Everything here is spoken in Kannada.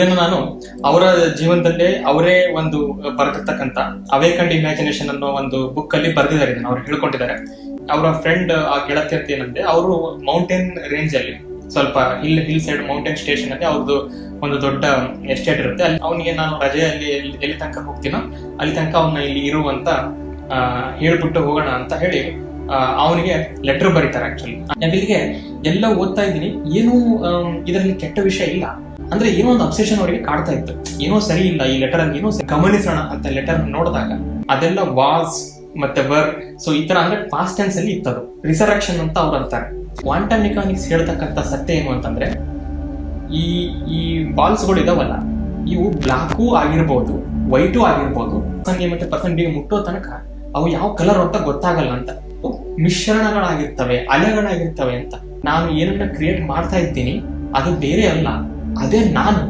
ಇದನ್ನು ನಾನು ಅವರ ಜೀವನದಲ್ಲೇ ಅವರೇ ಒಂದು ಬರೆದಿರ್ತಕ್ಕಂಥ ಅವೇಕಂಡ್ ಇಮ್ಯಾಜಿನೇಷನ್ ಅನ್ನೋ ಒಂದು ಬುಕ್ ಅಲ್ಲಿ ಬರೆದಿದ್ದಾರೆ, ಇದನ್ನು ಅವ್ರು ಹೇಳ್ಕೊಂಡಿದ್ದಾರೆ. ಅವರ ಫ್ರೆಂಡ್ ಆ ಗೆಳತಿ ಅಂತ ಏನಂದ್ರೆ, ಅವರು ಮೌಂಟೇನ್ ರೇಂಜ್ ಅಲ್ಲಿ ಸ್ವಲ್ಪ ಹಿಲ್ ಸೈಡ್ ಮೌಂಟೇನ್ ಸ್ಟೇಷನ್ ಅಲ್ಲಿ ಅವ್ರದ್ದು ಒಂದು ದೊಡ್ಡ ಎಸ್ಟೇಟ್ ಇರುತ್ತೆ. ಅಲ್ಲಿ ಅವನಿಗೆ ನಾನು ರಜೆಯಲ್ಲಿ ಎಲ್ಲಿ ತನಕ ಹೋಗ್ತೀನೋ ಅಲ್ಲಿ ತನಕ ಅವನ್ನ ಇಲ್ಲಿ ಇರುವಂತ ಹೇಳ್ಬಿಟ್ಟು ಹೋಗೋಣ ಅಂತ ಹೇಳಿ ಅವನಿಗೆ ಲೆಟರ್ ಬರೀತಾರೆ. ಆಕ್ಚುಲಿ ನಾನು ಇಲ್ಲಿಗೆ ಎಲ್ಲ ಓದ್ತಾ ಇದ್ದೀನಿ, ಏನೂ ಇದರಲ್ಲಿ ಕೆಟ್ಟ ವಿಷಯ ಇಲ್ಲ, ಅಂದ್ರೆ ಏನೋ ಒಂದು ಅಬ್ಸೆಷನ್ ಅವರಿಗೆ ಕಾಡ್ತಾ ಇತ್ತು, ಏನೋ ಸರಿ ಇಲ್ಲ ಈ ಲೆಟರ್ ಅಲ್ಲಿ, ಏನೋ ಗಮನಿಸೋಣ ಅಂತ ಲೆಟರ್ ನೋಡಿದಾಗ ಅದೆಲ್ಲ ವಾಸ್ ಮತ್ತೆ ವರ್ಕ್, ಸೊ ಈ ತರ ಅಂದ್ರೆ ಪಾಸ್ಟ್ ಟೆನ್ಸ್ ಅಲ್ಲಿ ಇತ್ತದು. ರಿಸರಕ್ಷನ್ ಅಂತ ಅವ್ರು ಅಂತಾರೆ. ಕ್ವಾಂಟಮ್ ಮೆಕ್ಯಾನಿಕ್ಸ್ ಹೇಳ್ತಕ್ಕಂಥ ಸತ್ಯ ಏನು ಅಂತಂದ್ರೆ, ಈ ಬಾಲ್ಸ್ ಗಳು ಇದಾವಲ್ಲ, ಇವು ಬ್ಲಾಕು ಆಗಿರ್ಬೋದು, ವೈಟು ಆಗಿರ್ಬೋದು, ಮತ್ತೆ ಪರ್ಸನ್ ಬಿ ಮುಟ್ಟೋ ತನಕ ಅವು ಯಾವ ಕಲರ್ ಅಂತ ಗೊತ್ತಾಗಲ್ಲ ಅಂತ, ಮಿಶ್ರಣಗಳಾಗಿರ್ತವೆ, ಅಲೆಗಳಾಗಿರ್ತವೆ ಅಂತ. ನಾನು ಏನನ್ನ ಕ್ರಿಯೇಟ್ ಮಾಡ್ತಾ ಇದ್ದೀನಿ ಅದು ಬೇರೆ ಅಲ್ಲ, ಅದೇ ನಾನು.